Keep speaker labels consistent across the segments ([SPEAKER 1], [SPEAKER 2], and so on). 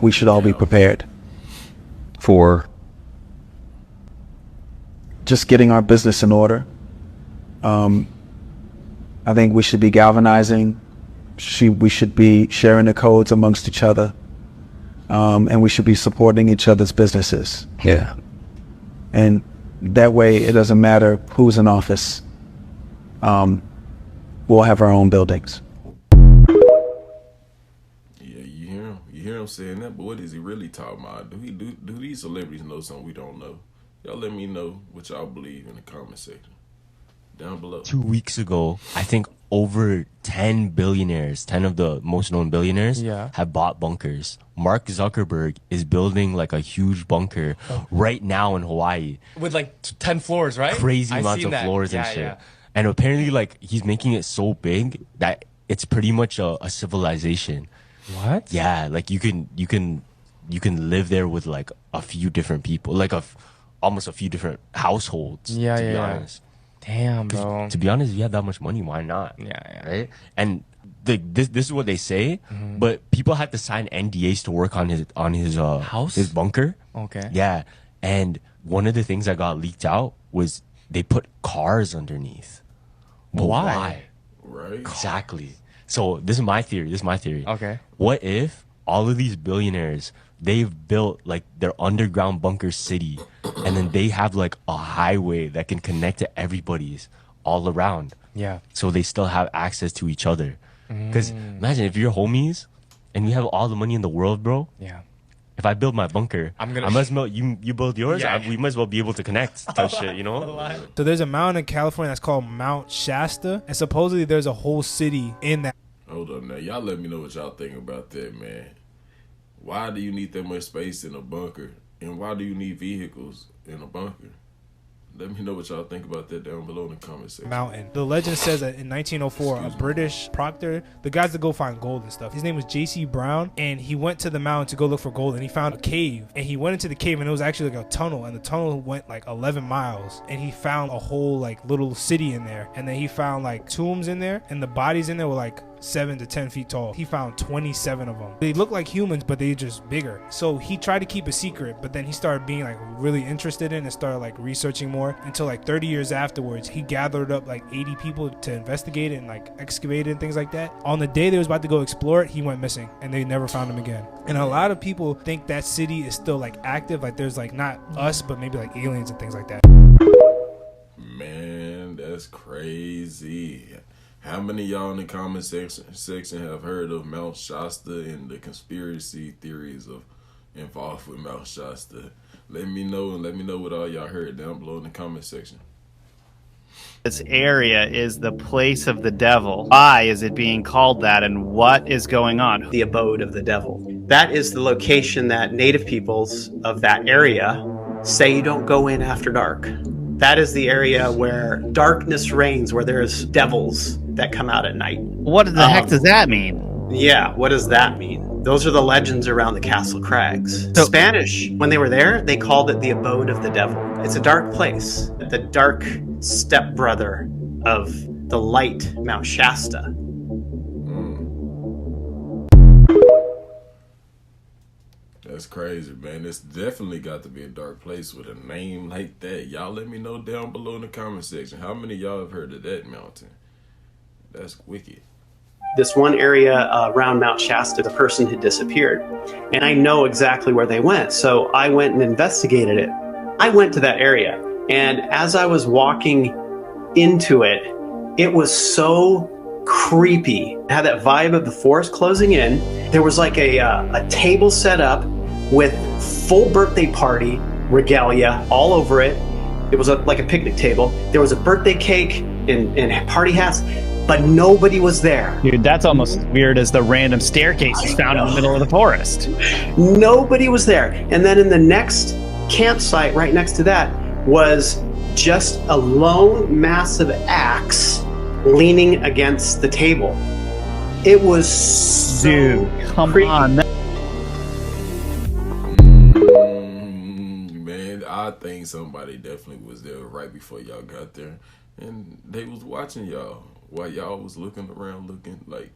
[SPEAKER 1] we should all be prepared for just getting our business in order. I think we should be galvanizing. We should be sharing the codes amongst each other. And we should be supporting each other's businesses.
[SPEAKER 2] Yeah.
[SPEAKER 1] And that way, it doesn't matter who's in office. We'll have our own buildings.
[SPEAKER 3] Yeah, you hear him saying that, but what is he really talking about? Do these celebrities know something we don't know? Y'all let me know what y'all believe in the comment section down below.
[SPEAKER 2] 2 weeks ago, I think over 10 billionaires, 10 of the most known billionaires, have bought bunkers. Mark Zuckerberg is building like a huge bunker right now in Hawaii.
[SPEAKER 4] With like 10 floors, right?
[SPEAKER 2] Crazy amounts of floors and shit. Yeah. And apparently like he's making it so big that it's pretty much a civilization.
[SPEAKER 4] What?
[SPEAKER 2] Yeah, like you can live there with like a few different people, like almost a few different households, to be honest.
[SPEAKER 4] Damn, bro.
[SPEAKER 2] To be honest, if you have that much money, why not?
[SPEAKER 4] Yeah.
[SPEAKER 2] Right? And this is what they say, but people had to sign NDAs to work on his
[SPEAKER 4] house,
[SPEAKER 2] his bunker.
[SPEAKER 4] Okay.
[SPEAKER 2] Yeah, and one of the things that got leaked out was they put cars underneath. But why?
[SPEAKER 3] Right.
[SPEAKER 2] Exactly. So this is my theory.
[SPEAKER 4] Okay.
[SPEAKER 2] What if all of these billionaires, they've built like their underground bunker city, and then they have like a highway that can connect to everybody's all around.
[SPEAKER 4] Yeah.
[SPEAKER 2] So they still have access to each other. Because imagine if you're homies and you have all the money in the world, bro.
[SPEAKER 4] Yeah.
[SPEAKER 2] If I build my bunker, I might as well, you build yours,
[SPEAKER 4] Yeah.
[SPEAKER 2] we might as well be able to connect type shit, you know?
[SPEAKER 5] So there's a mountain in California that's called Mount Shasta, and supposedly there's a whole city in that.
[SPEAKER 3] Hold up now. Y'all let me know what y'all think about that, man. Why do you need that much space in a bunker? And why do you need vehicles in a bunker? Let me know what y'all think about that down below in the comment section.
[SPEAKER 5] Mountain. The legend says that in 1904, a British proctor, the guys that go find gold and stuff, his name was J.C. Brown, and he went to the mountain to go look for gold, and he found a cave, and he went into the cave, and it was actually like a tunnel, and the tunnel went like 11 miles, and he found a whole like little city in there, and then he found like tombs in there, and the bodies in there were like 7 to 10 feet tall. He found 27 of them. They look like humans, but they just bigger. So he tried to keep a secret, but then he started being like really interested in it and started like researching more until like 30 years afterwards, he gathered up like 80 people to investigate it and like excavate it and things like that. On the day they was about to go explore it, he went missing and they never found him again. And a lot of people think that city is still like active. Like there's like not us, but maybe like aliens and things like that.
[SPEAKER 3] Man, that's crazy. How many of y'all in the comment section have heard of Mount Shasta and the conspiracy theories involved with Mount Shasta? Let me know, and let me know what all y'all heard down below in the comment section.
[SPEAKER 6] This area is the place of the devil. Why is it being called that, and what is going on?
[SPEAKER 7] The abode of the devil. That is the location that native peoples of that area say you don't go in after dark. That is the area where darkness reigns, where there's devils that come out at night.
[SPEAKER 6] What the heck does that mean?
[SPEAKER 7] Yeah, what does that mean? Those are the legends around the Castle Crags. So, Spanish, when they were there, they called it the abode of the devil. It's a dark place, the dark stepbrother of the light Mount Shasta.
[SPEAKER 3] That's crazy, man. It's definitely got to be a dark place with a name like that. Y'all let me know down below in the comment section. How many of y'all have heard of that mountain? That's wicked.
[SPEAKER 7] This one area around Mount Shasta, the person had disappeared. And I know exactly where they went. So I went and investigated it. I went to that area. And as I was walking into it, it was so creepy. It had that vibe of the forest closing in. There was like a table set up with full birthday party regalia all over it. It was like a picnic table. There was a birthday cake and party hats, but nobody was there.
[SPEAKER 6] Dude, that's almost weird as the random staircase you found in the middle of the forest.
[SPEAKER 7] Nobody was there. And then in the next campsite right next to that was just a lone massive axe leaning against the table. It was so
[SPEAKER 6] Dude, come
[SPEAKER 7] creepy.
[SPEAKER 6] on.
[SPEAKER 3] Man, I think somebody definitely was there right before y'all got there. And they was watching y'all while y'all was looking around, looking like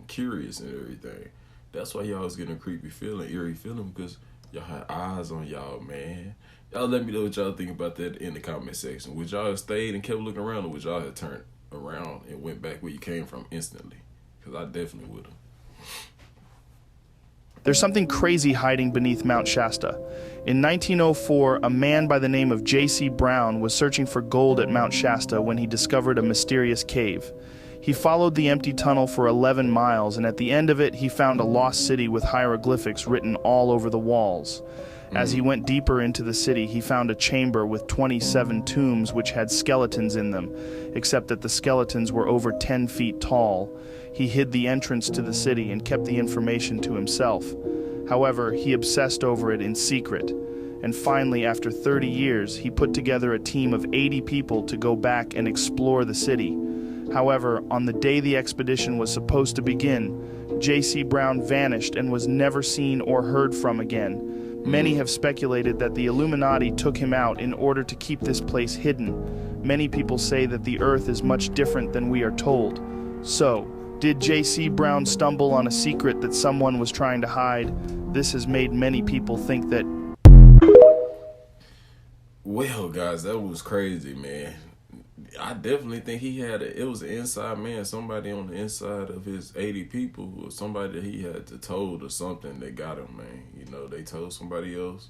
[SPEAKER 3] curious and everything. That's why y'all was getting a creepy feeling, eerie feeling, because y'all had eyes on y'all, man. Y'all let me know what y'all think about that in the comment section. Would y'all have stayed and kept looking around, or would y'all have turned around and went back where you came from instantly? Because I definitely would have.
[SPEAKER 8] There's something crazy hiding beneath Mount Shasta. In 1904, a man by the name of J.C. Brown was searching for gold at Mount Shasta when he discovered a mysterious cave. He followed the empty tunnel for 11 miles, and at the end of it, he found a lost city with hieroglyphics written all over the walls. As he went deeper into the city, he found a chamber with 27 tombs which had skeletons in them, except that the skeletons were over 10 feet tall. He hid the entrance to the city and kept the information to himself. However, he obsessed over it in secret. And finally, after 30 years, he put together a team of 80 people to go back and explore the city. However, on the day the expedition was supposed to begin, J.C. Brown vanished and was never seen or heard from again. Many have speculated that the Illuminati took him out in order to keep this place hidden. Many people say that the Earth is much different than we are told. So, did J.C. Brown stumble on a secret that someone was trying to hide? This has made many people think that...
[SPEAKER 3] Well, guys, that was crazy, man. I definitely think he had it was an inside man, somebody on the inside of his 80 people, or somebody that he had to told or something that got him, man. You know, they told somebody else,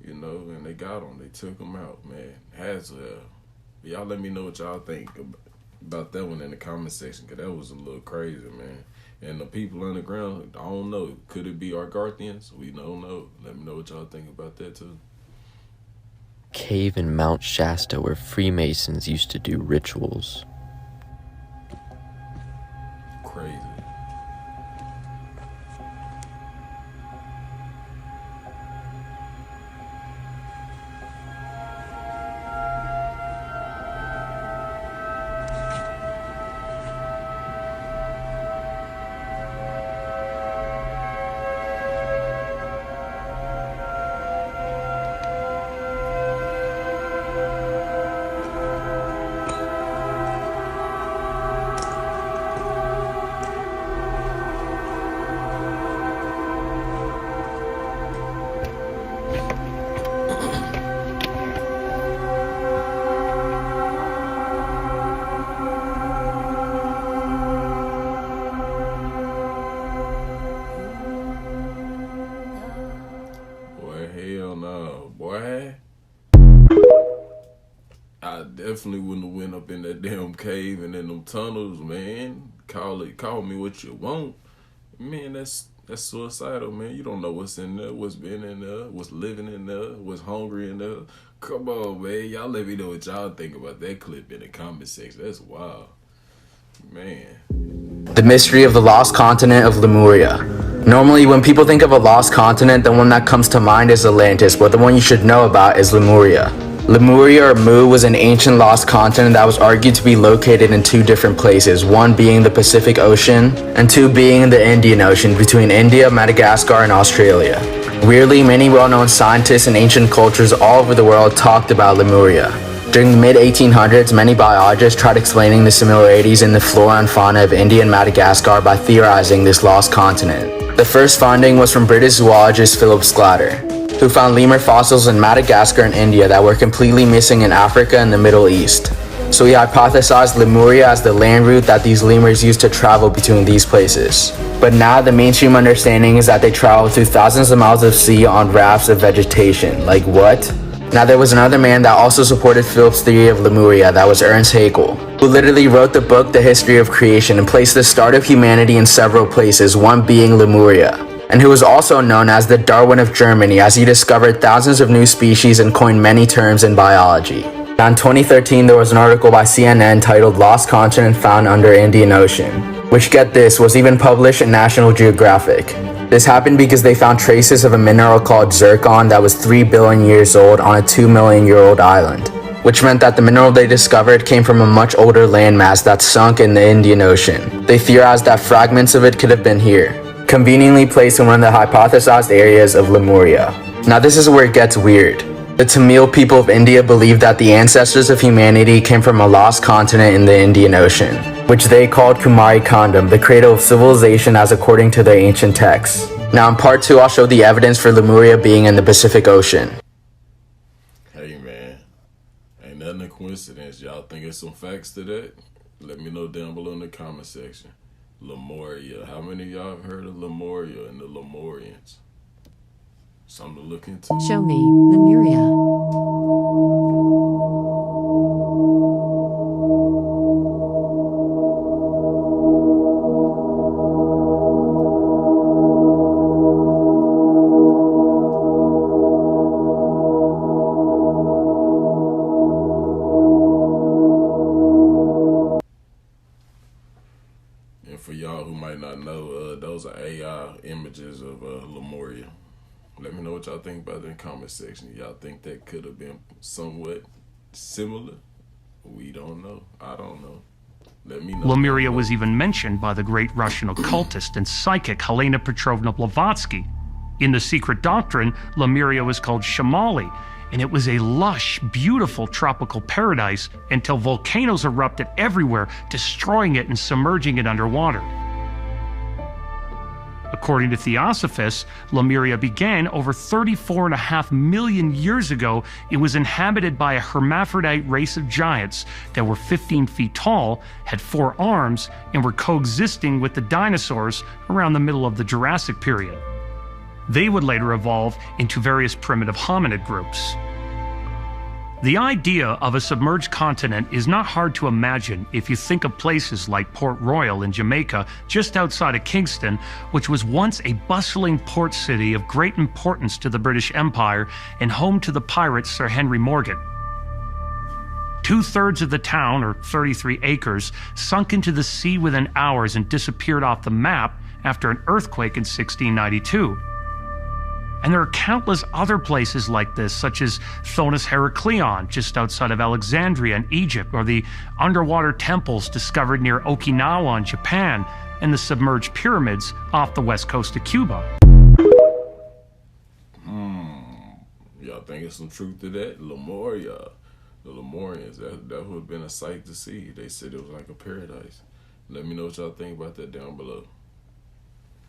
[SPEAKER 3] you know, and they got him. They took him out, man. Has to have. Y'all let me know what y'all think about that one in the comment section, because that was a little crazy, man. And the people underground, I don't know. Could it be Argarthians? We don't know. Let me know what y'all think about that, too.
[SPEAKER 9] Cave in Mount Shasta where Freemasons used to do rituals.
[SPEAKER 3] Crazy. Definitely wouldn't have went up in that damn cave and in them tunnels, man. Call me what you want. Man, that's suicidal, man. You don't know what's in there, what's been in there, what's living in there, what's hungry in there. Come on, man. Y'all let me know what y'all think about that clip in the comment section. That's wild. Man.
[SPEAKER 10] The mystery of the lost continent of Lemuria. Normally, when people think of a lost continent, the one that comes to mind is Atlantis, but the one you should know about is Lemuria. Lemuria, or Mu, was an ancient lost continent that was argued to be located in two different places, one being the Pacific Ocean, and two being the Indian Ocean, between India, Madagascar, and Australia. Weirdly, many well-known scientists and ancient cultures all over the world talked about Lemuria. During the mid-1800s, many biologists tried explaining the similarities in the flora and fauna of India and Madagascar by theorizing this lost continent. The first finding was from British zoologist Philip Sclater, who found lemur fossils in Madagascar and India that were completely missing in Africa and the Middle East. So he hypothesized Lemuria as the land route that these lemurs used to travel between these places. But now the mainstream understanding is that they traveled through thousands of miles of sea on rafts of vegetation. Like what? Now there was another man that also supported Philip's theory of Lemuria, that was Ernst Haeckel, who literally wrote the book The History of Creation and placed the start of humanity in several places, one being Lemuria, and who was also known as the Darwin of Germany, as he discovered thousands of new species and coined many terms in biology. Now in 2013, there was an article by CNN titled Lost Continent Found Under Indian Ocean, which, get this, was even published in National Geographic. This happened because they found traces of a mineral called zircon that was 3 billion years old on a 2 million year old island, which meant that the mineral they discovered came from a much older landmass that sunk in the Indian Ocean. They theorized that fragments of it could have been here, conveniently placed in one of the hypothesized areas of Lemuria. Now this is where it gets weird. The Tamil people of India believe that the ancestors of humanity came from a lost continent in the Indian Ocean. which they called Kumari Kandam, the cradle of civilization as according to their ancient texts. Now in part 2, I'll show the evidence for Lemuria being in the Pacific Ocean.
[SPEAKER 3] Hey man, ain't nothing a coincidence. Y'all think it's some facts to that? Let me know down below in the comment section. Lemuria. How many of y'all have heard of Lemuria and the Lemurians? Something to look into.
[SPEAKER 11] Show me, Lemuria.
[SPEAKER 3] And for y'all who might not know, those are AI images of Lemuria. Let me know what y'all think about it in the comment section. Y'all think that could have been somewhat similar? We don't know. I don't know. Let me know.
[SPEAKER 12] Lemuria was even mentioned by the great Russian occultist and psychic Helena Petrovna Blavatsky. In The Secret Doctrine, Lemuria was called Shamali, and it was a lush, beautiful tropical paradise until volcanoes erupted everywhere, destroying it and submerging it underwater. According to Theosophists, Lemuria began over 34.5 million years ago. It was inhabited by a hermaphrodite race of giants that were 15 feet tall, had 4 arms, and were coexisting with the dinosaurs around the middle of the Jurassic period. They would later evolve into various primitive hominid groups. The idea of a submerged continent is not hard to imagine if you think of places like Port Royal in Jamaica, just outside of Kingston, which was once a bustling port city of great importance to the British Empire and home to the pirate Sir Henry Morgan. 2/3 of the town, or 33 acres, sunk into the sea within hours and disappeared off the map after an earthquake in 1692. And there are countless other places like this, such as Thonis Heracleion, just outside of Alexandria in Egypt, or the underwater temples discovered near Okinawa in Japan, and the submerged pyramids off the west coast of Cuba.
[SPEAKER 3] Y'all think there's some truth to that? Lemuria. The Lemurians, that would have been a sight to see. They said it was like a paradise. Let me know what y'all think about that down below.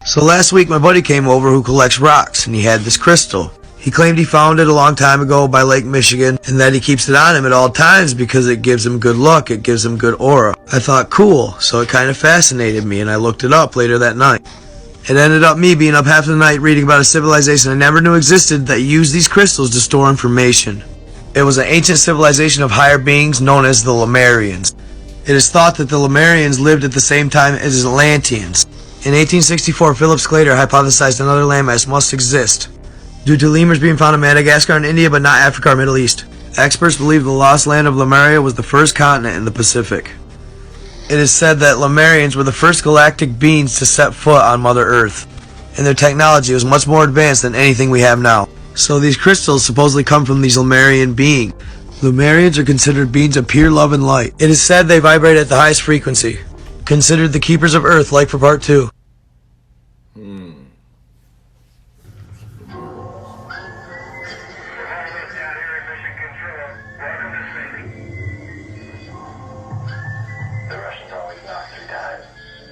[SPEAKER 13] So last week my buddy came over who collects rocks, and he had this crystal. He claimed he found it a long time ago by Lake Michigan, and that he keeps it on him at all times because it gives him good luck, it gives him good aura. I thought, cool, so it kind of fascinated me, and I looked it up later that night. It ended up me being up half the night reading about a civilization I never knew existed that used these crystals to store information. It was an ancient civilization of higher beings known as the Lemurians. It is thought that the Lemurians lived at the same time as Atlanteans. In 1864, Philip Sclater hypothesized another landmass must exist, due to lemurs being found in Madagascar and India but not Africa or Middle East. Experts believe the lost land of Lemuria was the first continent in the Pacific. It is said that Lemurians were the first galactic beings to set foot on Mother Earth, and their technology was much more advanced than anything we have now. So these crystals supposedly come from these Lemurian beings. Lemurians are considered beings of pure love and light. It is said they vibrate at the highest frequency, considered the keepers of Earth, like for part 2.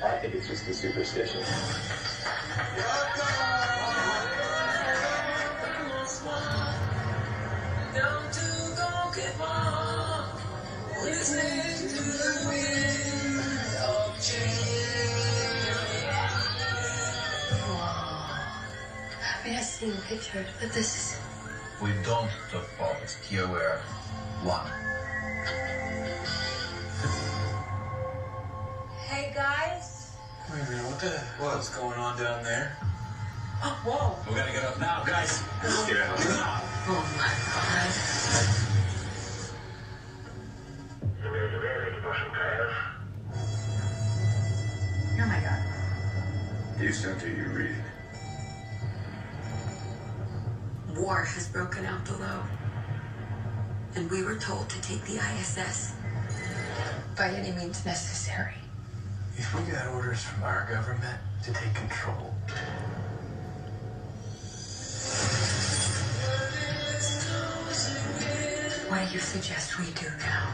[SPEAKER 14] I think it's just a superstition.
[SPEAKER 15] I mean, I've seen pictures, but this is...
[SPEAKER 14] We don't look forward. Here we're one.
[SPEAKER 15] Hey, guys.
[SPEAKER 14] Wait a minute, what's going on down there?
[SPEAKER 15] Oh, whoa.
[SPEAKER 14] We gotta get up now, guys. Let's get out now.
[SPEAKER 15] Oh, my God. Oh, my God.
[SPEAKER 14] Houston, do you read?
[SPEAKER 15] War has broken out below. And we were told to take the ISS by any means necessary.
[SPEAKER 14] If we got orders from our government to take control.
[SPEAKER 15] What do you suggest we do now?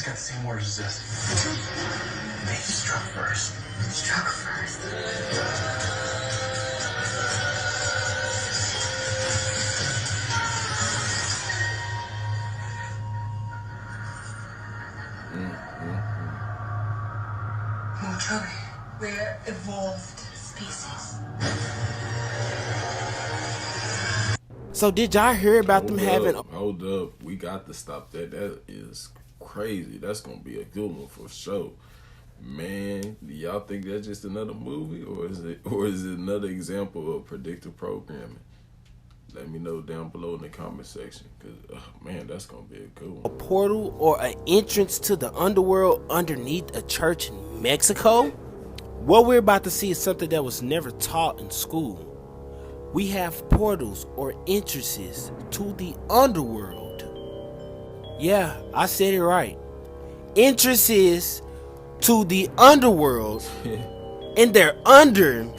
[SPEAKER 14] It's got the same words as this. They struck first.
[SPEAKER 15] Struck first. Mojo, we're evolved species.
[SPEAKER 11] So did y'all hear about them having?
[SPEAKER 3] Hold up, we got to stop that. That is crazy. That's gonna be a good one for sure. Man, do y'all think that's just another movie, or is it another example of predictive programming? Let me know down below in the comment section, because man, that's gonna be a good one.
[SPEAKER 11] A portal or an entrance to the underworld underneath a church in Mexico? What we're about to see is something that was never taught in school. We have portals or entrances to the underworld. Yeah, I said it right. Entrances to the underworld, and they're under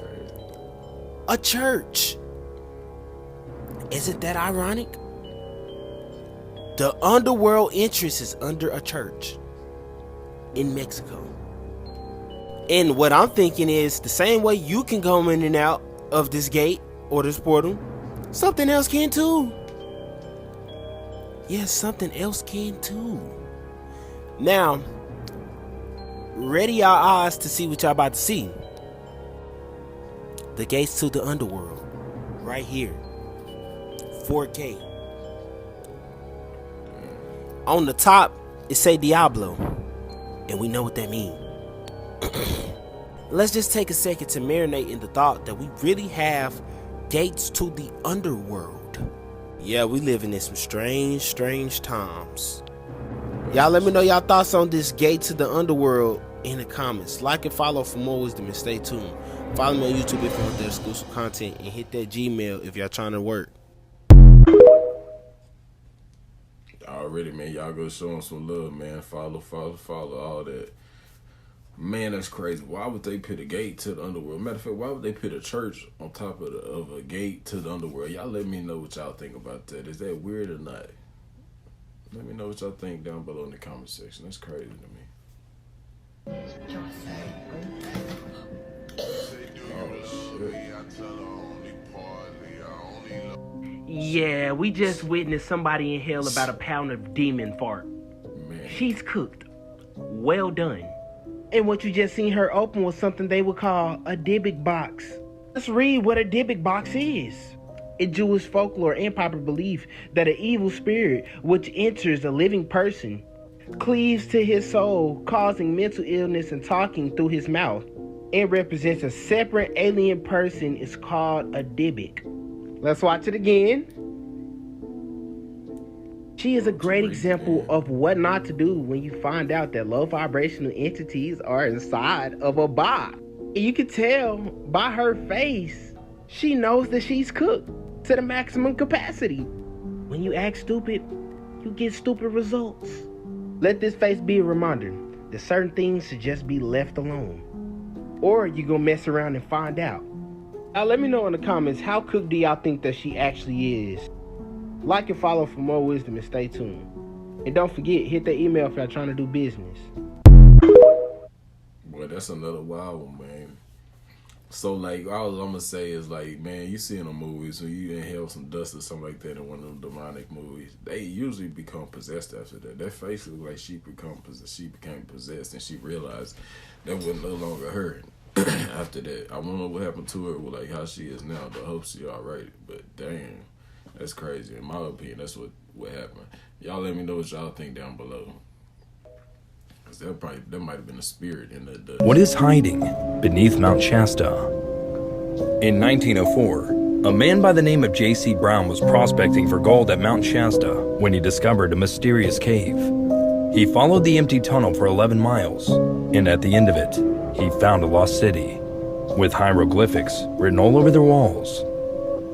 [SPEAKER 11] a church. Isn't that ironic? The underworld entrance is under a church in Mexico. And what I'm thinking is the same way you can go in and out of this gate or this portal, something else can too. Yes, something else can too. Now, ready your eyes to see what y'all about to see. The gates to the underworld, right here. 4K. On the top, it say Diablo, and we know what that means. Let's just take a second to marinate in the thought that we really have gates to the underworld. Yeah, we living in some strange times. Y'all let me know y'all thoughts on this gate to the underworld in the comments. Like and follow for more wisdom and stay tuned. Follow me on YouTube if you want that exclusive content, and hit that Gmail if y'all trying to work.
[SPEAKER 3] Already, man, y'all go show them some love, man. Follow, all that. Man, that's crazy. Why would they put a gate to the underworld? Matter of fact, why would they put a church on top of a gate to the underworld? Y'all let me know what y'all think about that. Is that weird or not? Let me know what y'all think down below in the comment section. That's crazy to me.
[SPEAKER 11] Yeah, we just witnessed somebody inhale about a pound of demon fart.
[SPEAKER 3] Man.
[SPEAKER 11] She's cooked. Well done. And what you just seen her open was something they would call a Dybbuk box. Let's read what a Dybbuk box is. In Jewish folklore and popular belief that an evil spirit which enters a living person cleaves to his soul, causing mental illness and talking through his mouth, and represents a separate alien person is called a Dybbuk. Let's watch it again. She is a great example of what not to do when you find out that low vibrational entities are inside of a box. And you can tell by her face, she knows that she's cooked to the maximum capacity. When you act stupid, you get stupid results. Let this face be a reminder that certain things should just be left alone. Or you gonna mess around and find out. Now let me know in the comments, how cooked do y'all think that she actually is? Like and follow for more wisdom and stay tuned. And don't forget, hit that email if y'all trying to do business.
[SPEAKER 3] Boy, that's another wild one, man. So, like, all I'm going to say is, like, man, you see in the movies, when you inhale some dust or something like that in one of them demonic movies, they usually become possessed after that. That face looks like she became possessed, and she realized that was no longer her. After that, I don't know what happened to her, with like how she is now, but I hope she alright. But damn, that's crazy. In my opinion, that's what happened. Y'all let me know what y'all think down below. Cause that might have been a spirit in the.
[SPEAKER 16] What is hiding beneath Mount Shasta? In 1904, a man by the name of J.C. Brown was prospecting for gold at Mount Shasta when he discovered a mysterious cave. He followed the empty tunnel for 11 miles, and at the end of it, he found a lost city, with hieroglyphics written all over the walls.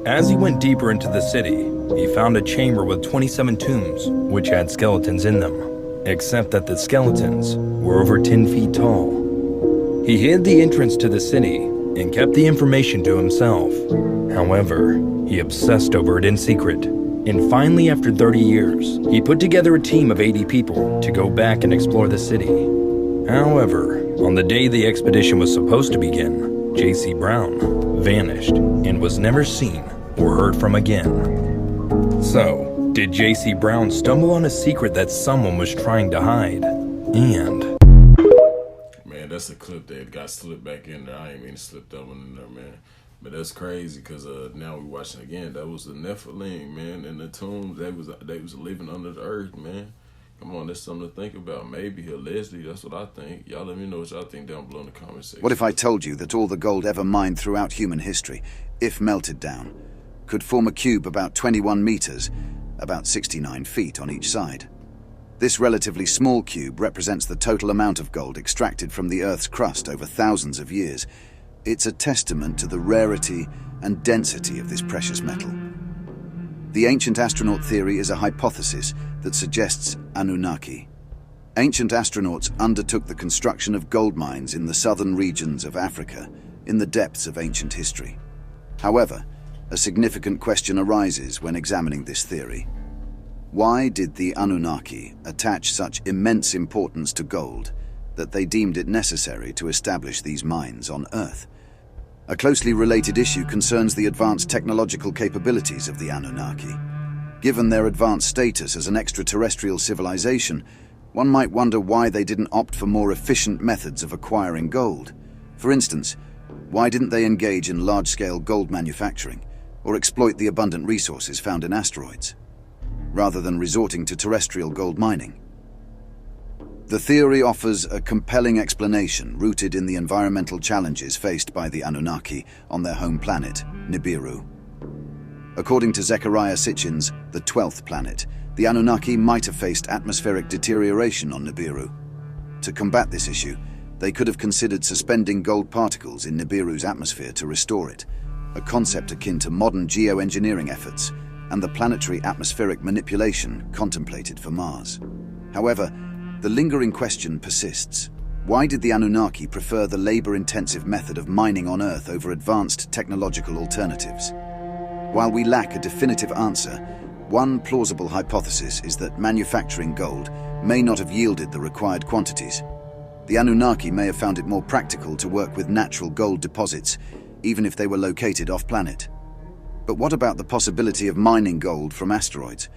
[SPEAKER 16] As he went deeper into the city, he found a chamber with 27 tombs, which had skeletons in them, except that the skeletons were over 10 feet tall. He hid the entrance to the city and kept the information to himself. However, he obsessed over it in secret And finally, after 30 years, he put together a team of 80 people to go back and explore the city. However, on the day the expedition was supposed to begin, J.C. Brown vanished and was never seen or heard from again. So, did J.C. Brown stumble on a secret that someone was trying to hide? And...
[SPEAKER 3] Man, that's a clip that got slipped back in there. I ain't mean to slip that one in there, man. But that's crazy because now we're watching again. That was the Nephilim, man, in the tombs. They was living under the earth, man. Come on, that's something to think about. Maybe, allegedly, that's what I think. Y'all let me know what y'all think down below in the comment section.
[SPEAKER 17] What if I told you that all the gold ever mined throughout human history, if melted down, could form a cube about 21 meters, about 69 feet on each side? This relatively small cube represents the total amount of gold extracted from the Earth's crust over thousands of years. It's a testament to the rarity and density of this precious metal. The ancient astronaut theory is a hypothesis that suggests Anunnaki. Ancient astronauts undertook the construction of gold mines in the southern regions of Africa in the depths of ancient history. However, a significant question arises when examining this theory. Why did the Anunnaki attach such immense importance to gold that they deemed it necessary to establish these mines on Earth? A closely related issue concerns the advanced technological capabilities of the Anunnaki. Given their advanced status as an extraterrestrial civilization, one might wonder why they didn't opt for more efficient methods of acquiring gold. For instance, why didn't they engage in large-scale gold manufacturing or exploit the abundant resources found in asteroids, rather than resorting to terrestrial gold mining? The theory offers a compelling explanation rooted in the environmental challenges faced by the Anunnaki on their home planet, Nibiru. According to Zecharia Sitchin's The 12th Planet, the Anunnaki might have faced atmospheric deterioration on Nibiru. To combat this issue, they could have considered suspending gold particles in Nibiru's atmosphere to restore it, a concept akin to modern geoengineering efforts and the planetary atmospheric manipulation contemplated for Mars. However, the lingering question persists. Why did the Anunnaki prefer the labor-intensive method of mining on Earth over advanced technological alternatives? While we lack a definitive answer, one plausible hypothesis is that manufacturing gold may not have yielded the required quantities. The Anunnaki may have found it more practical to work with natural gold deposits, even if they were located off-planet. But what about the possibility of mining gold from asteroids?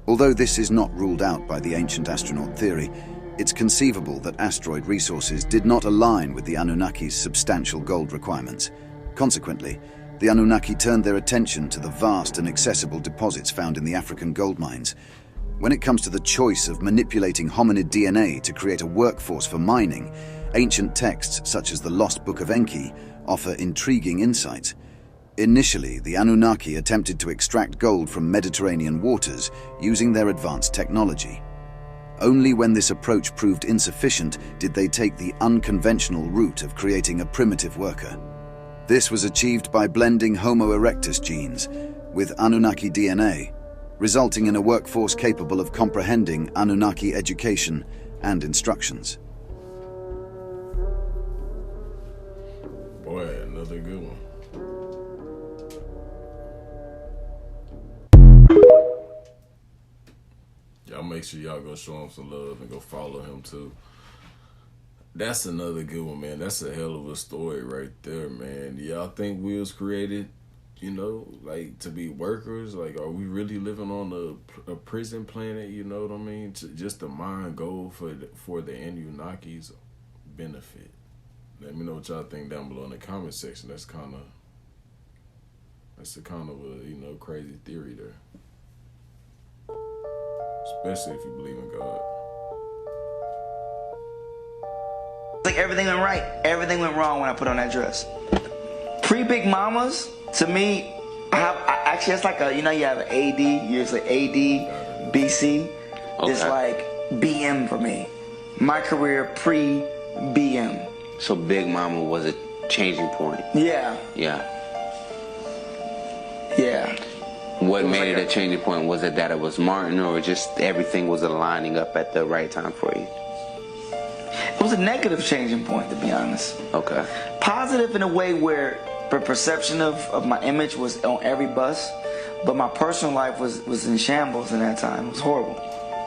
[SPEAKER 17] Although this is not ruled out by the ancient astronaut theory, it's conceivable that asteroid resources did not align with the Anunnaki's substantial gold requirements. Consequently, the Anunnaki turned their attention to the vast and accessible deposits found in the African gold mines. When it comes to the choice of manipulating hominid DNA to create a workforce for mining, ancient texts such as the Lost Book of Enki offer intriguing insights. Initially, the Anunnaki attempted to extract gold from Mediterranean waters using their advanced technology. Only when this approach proved insufficient did they take the unconventional route of creating a primitive worker. This was achieved by blending Homo erectus genes with Anunnaki DNA, resulting in a workforce capable of comprehending Anunnaki education and instructions.
[SPEAKER 3] Boy, another good one. Y'all make sure y'all go show him some love and go follow him too. That's another good one, man. That's a hell of a story right there, man. Y'all think we was created, you know, like to be workers? Like, are we really living on a prison planet? You know what I mean? Just to mine gold for the Anunnaki's benefit. Let me know what y'all think down below in the comment section. That's a kind of a, you know, crazy theory there. Especially if you believe in God.
[SPEAKER 18] Like everything went right, everything went wrong when I put on that dress. Pre-Big Mamas, to me, actually it's like a, you know, you have an AD, you're like AD, BC. Okay. It's like BM for me. My career pre-BM.
[SPEAKER 19] So Big Mama was a changing point.
[SPEAKER 18] Yeah.
[SPEAKER 19] Yeah.
[SPEAKER 18] Yeah.
[SPEAKER 19] What made it a changing point? Was it that it was Martin, or just everything was aligning up at the right time for you?
[SPEAKER 18] It was a negative changing point, to be honest.
[SPEAKER 19] Okay.
[SPEAKER 18] Positive in a way where the perception of my image was on every bus, But my personal life was in shambles in that time. It was horrible.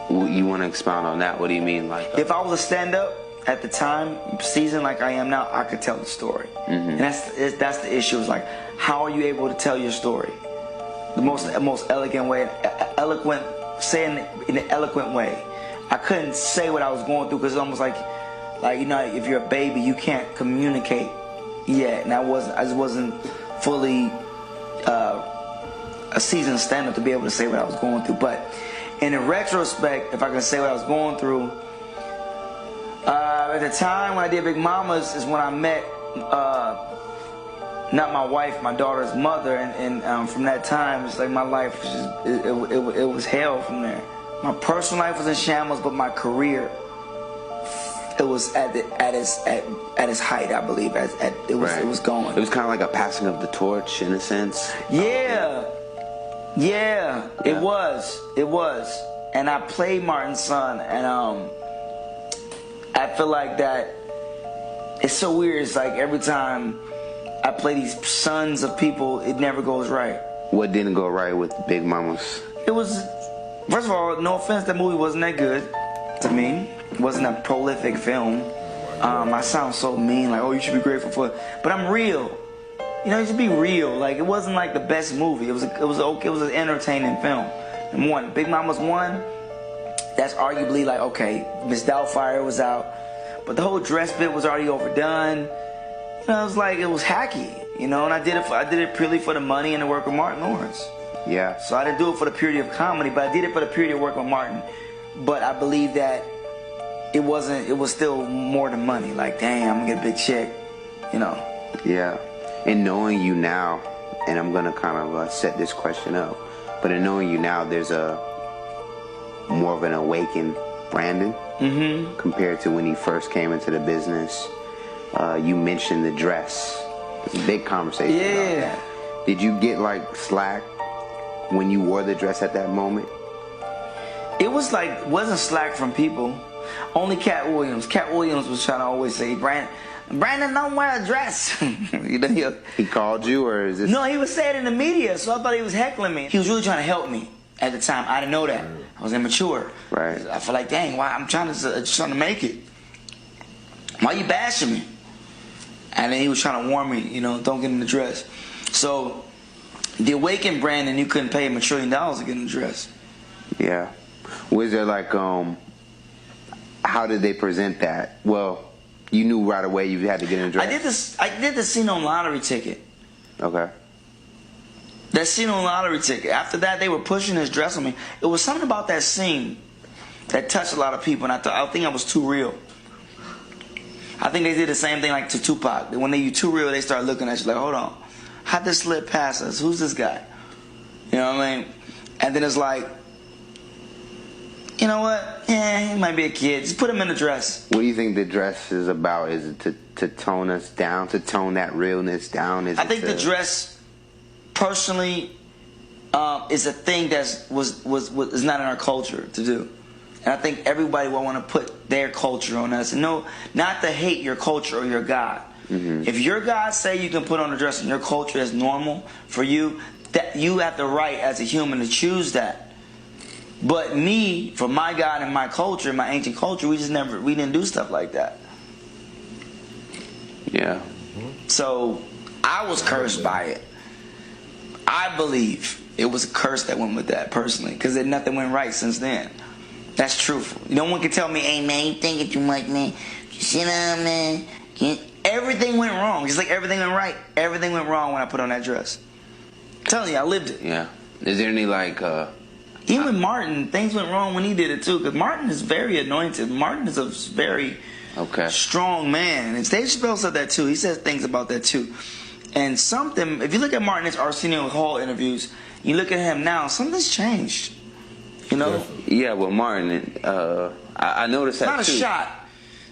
[SPEAKER 19] You want to expound on that? What do you mean? Like,
[SPEAKER 18] if I was a stand-up at the time, seasoned like I am now, I could tell the story.
[SPEAKER 19] Mm-hmm.
[SPEAKER 18] And that's the issue. Is like, how are you able to tell your story? The most elegant way, saying in an eloquent way. I couldn't say what I was going through because it's almost like you know, if you're a baby, you can't communicate yet, and I just wasn't fully a seasoned stand-up to be able to say what I was going through. But in retrospect, if I can say what I was going through, at the time when I did Big Mamas is when I met not my wife, my daughter's mother, and from that time, it's like my life was just, it was hell from there. My personal life was in shambles, but my career, it was at its height, I believe. It was going.
[SPEAKER 19] It was kind of like a passing of the torch in a sense.
[SPEAKER 18] Yeah, it was. And I played Martin's son, and I feel like that. It's so weird. It's like every time I play these sons of people, it never goes right.
[SPEAKER 19] What didn't go right with Big Mamas?
[SPEAKER 18] It was, first of all, no offense, that movie wasn't that good to me. It wasn't a prolific film. I sound so mean, like, oh, you should be grateful for it. But I'm real. You know, you should be real. Like, it wasn't like the best movie. It was okay. It was an entertaining film. And one, Big Mama's one. That's arguably like, okay, Miss Doubtfire was out, but the whole dress bit was already overdone. You know, it was like, it was hacky. You know, and I did it purely for the money and the work with Martin Lawrence.
[SPEAKER 19] Yeah.
[SPEAKER 18] So I didn't do it for the purity of comedy, but I did it for the purity of working with Martin. But I believe that it was still more than money. Like, damn, I'm gonna get a big check, you know.
[SPEAKER 19] Yeah. And knowing you now, and I'm gonna kind of set this question up, but in knowing you now, there's more of an awakened Brandon compared to when he first came into the business. You mentioned the dress. It's a big conversation.
[SPEAKER 18] Yeah.
[SPEAKER 19] About that. Did you get like slack when you wore the dress at that moment?
[SPEAKER 18] It was like, wasn't slack from people. Only Cat Williams. Cat Williams was trying to always say, Brandon, don't wear a dress. You know,
[SPEAKER 19] he called you, or is this?
[SPEAKER 18] No, he was saying it in the media, so I thought he was heckling me. He was really trying to help me at the time. I didn't know that. I was immature.
[SPEAKER 19] Right.
[SPEAKER 18] I feel like, dang, why I'm trying to make it. Why you bashing me? And then he was trying to warn me, you know, don't get in the dress. So the awakened Brandon, you couldn't pay him $1 trillion to get in the dress.
[SPEAKER 19] Yeah. Was there like, how did they present that? Well, you knew right away you had to get in the dress.
[SPEAKER 18] I did the scene on Lottery Ticket.
[SPEAKER 19] Okay.
[SPEAKER 18] That scene on Lottery Ticket. After that, they were pushing his dress on me. It was something about that scene that touched a lot of people, and I think I was too real. I think they did the same thing like to Tupac. When you too real, they start looking at you like, hold on, how'd this slip past us? Who's this guy? You know what I mean? And then it's like, you know what? Yeah, he might be a kid. Just put him in a dress.
[SPEAKER 19] What do you think the dress is about? Is it to tone us down, to tone that realness down?
[SPEAKER 18] I think the dress, personally, is a thing that is not in our culture to do. And I think everybody will want to put their culture on us. And no, not to hate your culture or your God. If your God say you can put on a dress and your culture is normal for you, that you have the right as a human to choose that. But me, for my God and my culture, my ancient culture, we didn't do stuff like that.
[SPEAKER 19] Yeah.
[SPEAKER 18] So I was cursed by it. I believe it was a curse that went with that personally, because nothing went right since then. That's truthful. No one can tell me, hey man, you thinking too much, man. You sit down, man. Everything went wrong. Just like everything went right. Everything went wrong when I put on that dress. I'm telling you, I lived it.
[SPEAKER 19] Yeah. Is there any like
[SPEAKER 18] even with Martin, things went wrong when he did it too, because Martin is very anointed. Martin is a very strong man. And Dave Chappelle said that too. He says things about that too. And something, if you look at Martin's Arsenio Hall interviews, you look at him now, something's changed. You know?
[SPEAKER 19] Yeah, well, Martin, I noticed that too.
[SPEAKER 18] It's not a shot,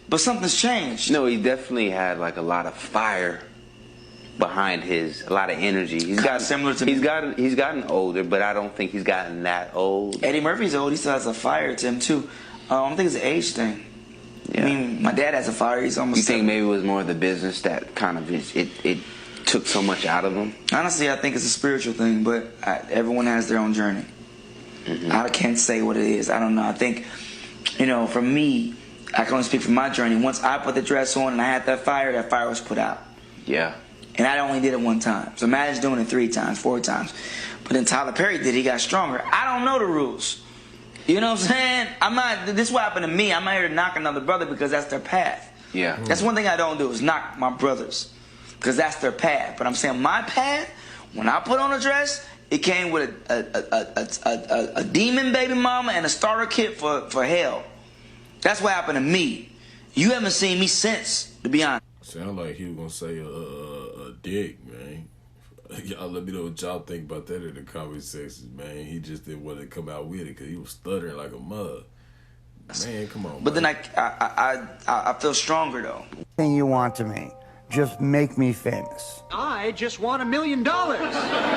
[SPEAKER 18] but something's changed.
[SPEAKER 19] No, he definitely had like a lot of fire behind a lot of energy. He's gotten
[SPEAKER 18] similar to me.
[SPEAKER 19] He's gotten older, but I don't think he's gotten that old.
[SPEAKER 18] Eddie Murphy's old. He still has a fire to him too. I don't think it's an age thing. Yeah. I mean, my dad has a fire. He's almost.
[SPEAKER 19] You think maybe it was more of the business that kind of it took so much out of them?
[SPEAKER 18] Honestly, I think it's a spiritual thing, but everyone has their own journey. I can't say what it is. I don't know. I think, for me, I can only speak for my journey. Once I put the dress on and I had that fire was put out.
[SPEAKER 19] Yeah.
[SPEAKER 18] And I only did it one time. So imagine doing it 3 times, 4 times. But then Tyler Perry did it. He got stronger. I don't know the rules. You know what I'm saying? This is what happened to me. I'm not here to knock another brother because that's their path.
[SPEAKER 19] Yeah.
[SPEAKER 18] That's one thing I don't do is knock my brothers because that's their path. But I'm saying my path, when I put on a dress, it came with a demon baby mama and a starter kit for hell. That's what happened to me. You haven't seen me since, to be honest.
[SPEAKER 3] Sound like he was gonna say a dick, man. Y'all let me know what y'all think about that in the comment section, man. He just didn't want to come out with it because he was stuttering like a mug. Man, come on.
[SPEAKER 18] But then I feel stronger though.
[SPEAKER 20] Thing you want to me, just make me famous.
[SPEAKER 21] I just want $1 million.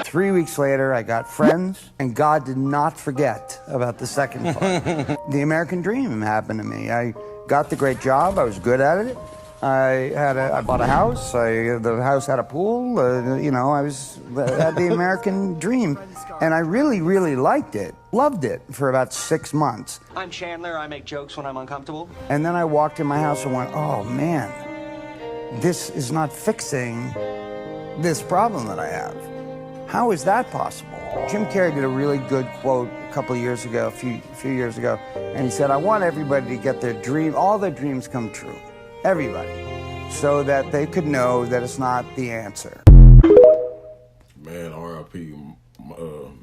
[SPEAKER 20] 3 weeks later, I got friends, and God did not forget about the second part. The American dream happened to me. I got the great job. I was good at it. I bought a house. The house had a pool. I had the American dream, and I really, really liked it. Loved it for about 6 months.
[SPEAKER 21] I'm Chandler. I make jokes when I'm uncomfortable.
[SPEAKER 20] And then I walked in my house and went, "Oh man, this is not fixing this problem that I have. How is that possible?" Jim Carrey did a really good quote a couple of years ago, a few years ago, and he said, "I want everybody to get their dream, all their dreams come true." Everybody, so that they could know that it's not the answer.
[SPEAKER 3] Man, R.I.P.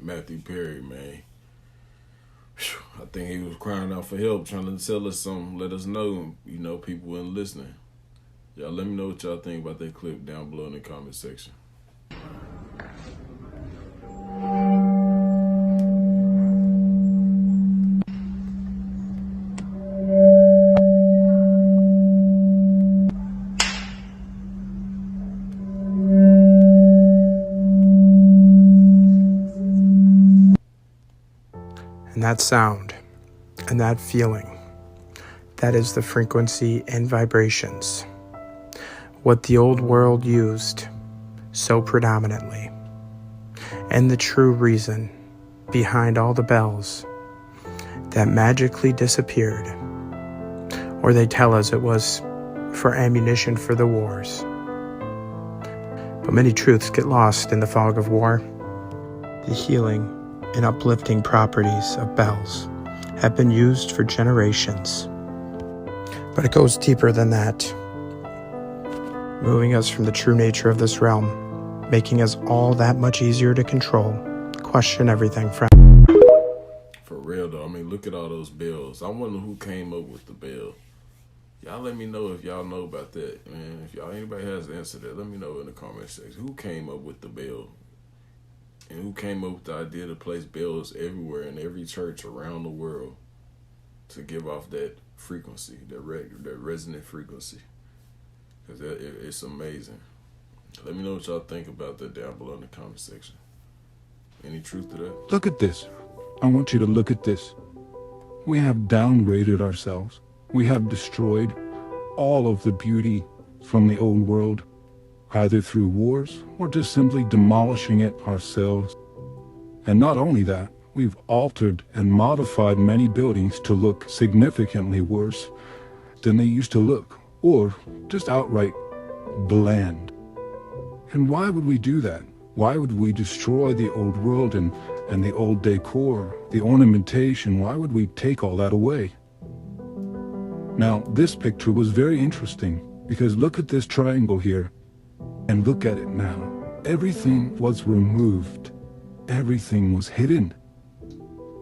[SPEAKER 3] Matthew Perry, man. Whew, I think he was crying out for help, trying to tell us something, let us know, people weren't listening. Y'all let me know what y'all think about that clip down below in the comment section.
[SPEAKER 22] And that sound and that feeling, that is the frequency and vibrations. What the old world used so predominantly. And the true reason behind all the bells that magically disappeared. Or they tell us it was for ammunition for the wars. But many truths get lost in the fog of war. The healing and uplifting properties of bells have been used for generations. But it goes deeper than that, moving us from the true nature of this realm, making us all that much easier to control, question everything from.
[SPEAKER 3] For real though, look at all those bells. I wonder who came up with the bell. Y'all let me know if y'all know about that, man. If anybody has the answer to that, let me know in the comment section. Who came up with the bell? And who came up with the idea to place bells everywhere in every church around the world to give off that frequency, that resonant frequency? Because it's amazing. Let me know what y'all think about that down below in the comment section. Any truth to that?
[SPEAKER 23] Look at this. I want you to look at this. We have downgraded ourselves. We have destroyed all of the beauty from the old world, either through wars or just simply demolishing it ourselves. And not only that, we've altered and modified many buildings to look significantly worse than they used to look, or just outright bland. And why would we do that? Why would we destroy the old world and the old decor, the ornamentation? Why would we take all that away? Now, this picture was very interesting because look at this triangle here. And look at it now. Everything was removed. Everything was hidden.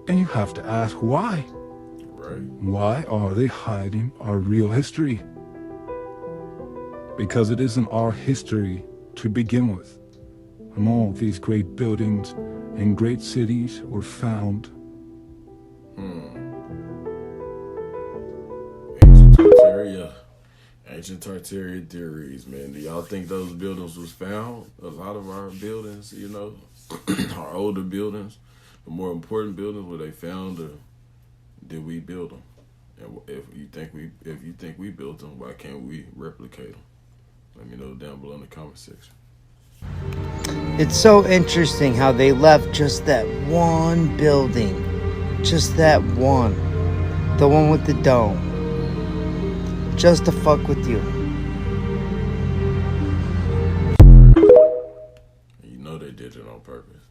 [SPEAKER 23] And you have to ask why.
[SPEAKER 3] Right.
[SPEAKER 23] Why are they hiding our real history? Because it isn't our history to begin with. And all these great buildings and great cities were found.
[SPEAKER 3] Ancient Tartarian theories, man. Do y'all think those buildings was found? A lot of our buildings, our older buildings, the more important buildings, were they found, or did we build them? And if you think we built them, why can't we replicate them? Let me know down below in the comment section.
[SPEAKER 1] It's so interesting how they left just that one building. Just that one. The one with the dome. Just to fuck with you.
[SPEAKER 3] You know they did it on purpose.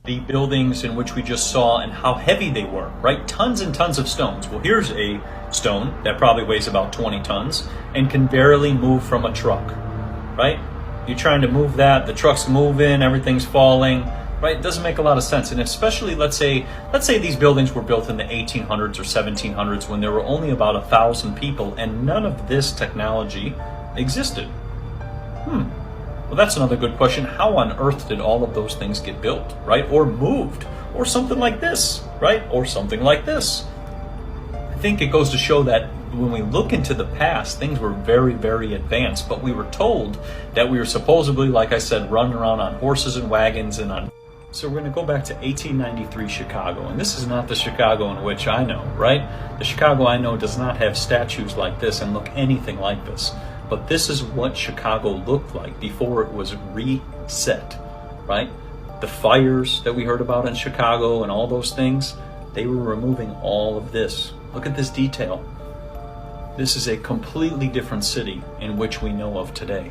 [SPEAKER 2] The buildings in which we just saw and how heavy they were, right? Tons and tons of stones. Well, here's a stone that probably weighs about 20 tons and can barely move from a truck, right? You're trying to move that, the truck's moving, everything's falling, right? It doesn't make a lot of sense. And especially, let's say these buildings were built in the 1800s or 1700s when there were only about 1,000 people and none of this technology existed. Well, that's another good question. How on earth did all of those things get built, right? Or moved, or something like this, right? Or something like this. I think it goes to show that when we look into the past, things were very, very advanced, but we were told that we were supposedly, like I said, running around on horses and wagons and on... So we're going to go back to 1893 Chicago, and this is not the Chicago in which I know, right? The Chicago I know does not have statues like this and look anything like this. But this is what Chicago looked like before it was reset, right? The fires that we heard about in Chicago and all those things, they were removing all of this. Look at this detail. This is a completely different city in which we know of today.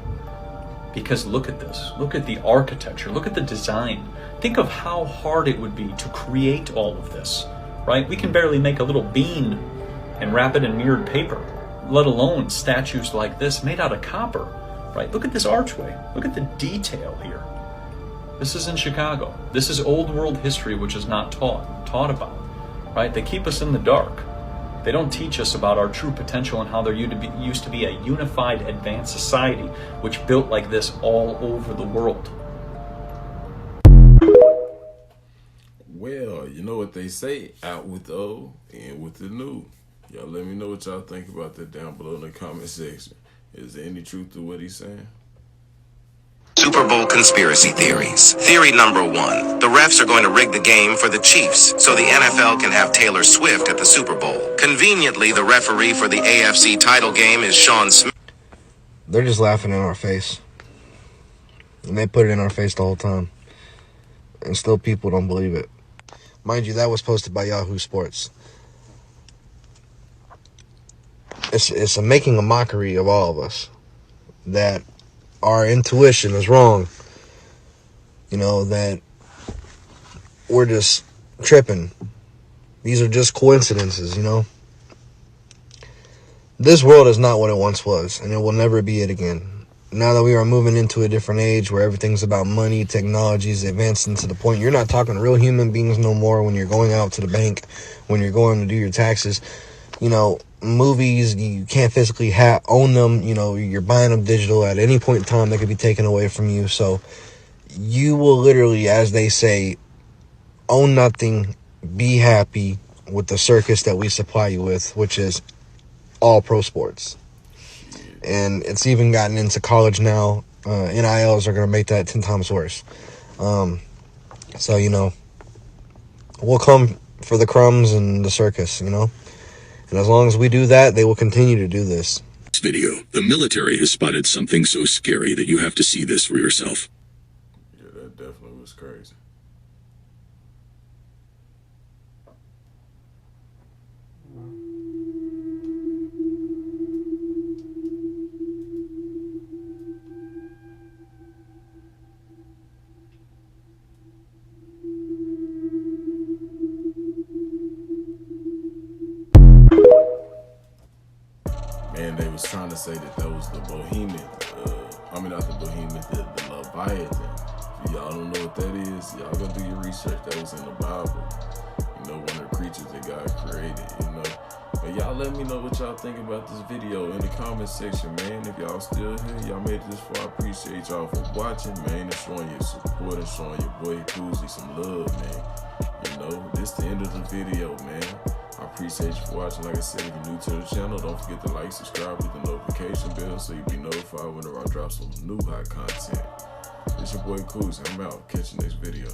[SPEAKER 2] Because look at this. Look at the architecture. Look at the design. Think of how hard it would be to create all of this, right? We can barely make a little bean and wrap it in mirrored paper, let alone statues like this made out of copper, right? Look at this archway. Look at the detail here. This is in Chicago. This is old world history which is not taught about, right? They keep us in the dark. They don't teach us about our true potential and how there used to be a unified, advanced society which built like this all over the world.
[SPEAKER 3] Well, you know what they say, out with the old, in with the new. Y'all let me know what y'all think about that down below in the comment section. Is there any truth to what he's saying?
[SPEAKER 4] Super Bowl conspiracy theories. Theory number 1. The refs are going to rig the game for the Chiefs so the NFL can have Taylor Swift at the Super Bowl. Conveniently, the referee for the AFC title game is Sean Smith.
[SPEAKER 13] They're just laughing in our face. And they put it in our face the whole time. And still people don't believe it. Mind you, that was posted by Yahoo Sports. It's making a mockery of all of us. That our intuition is wrong. You know, that we're just tripping. These are just coincidences, you know. This world is not what it once was, and it will never be it again. Now that we are moving into a different age where everything's about money, technology is advancing to the point you're not talking to real human beings no more when you're going out to the bank, when you're going to do your taxes. You know, movies, you can't physically own them. You know, you're buying them digital at any point in time. They could be taken away from you. So you will literally, as they say, own nothing, be happy with the circus that we supply you with, which is all pro sports. And it's even gotten into college now. NILs are going to make that 10 times worse. So, you know, we'll come for the crumbs and the circus, you know. And as long as we do that, they will continue to do this.
[SPEAKER 24] This video, the military has spotted something so scary that you have to see this for yourself.
[SPEAKER 3] Yeah, that definitely was crazy. Man, they was trying to say that was the Bohemian, not the Bohemian, the Leviathan. If y'all don't know what that is, y'all go do your research. That was in the Bible. You know, one of the creatures that God created, you know. But y'all let me know what y'all think about this video in the comment section, man. If y'all still here, y'all made it this far, I appreciate y'all for watching, man, and showing your support and showing your boy Koozie some love, man. You know, this the end of the video, man. I appreciate you for watching. Like I said, if you're new to the channel, don't forget to like, subscribe, hit the notification bell so you'll be notified whenever I drop some new hot content. It's your boy Koozie. I'm out. Catch you next video.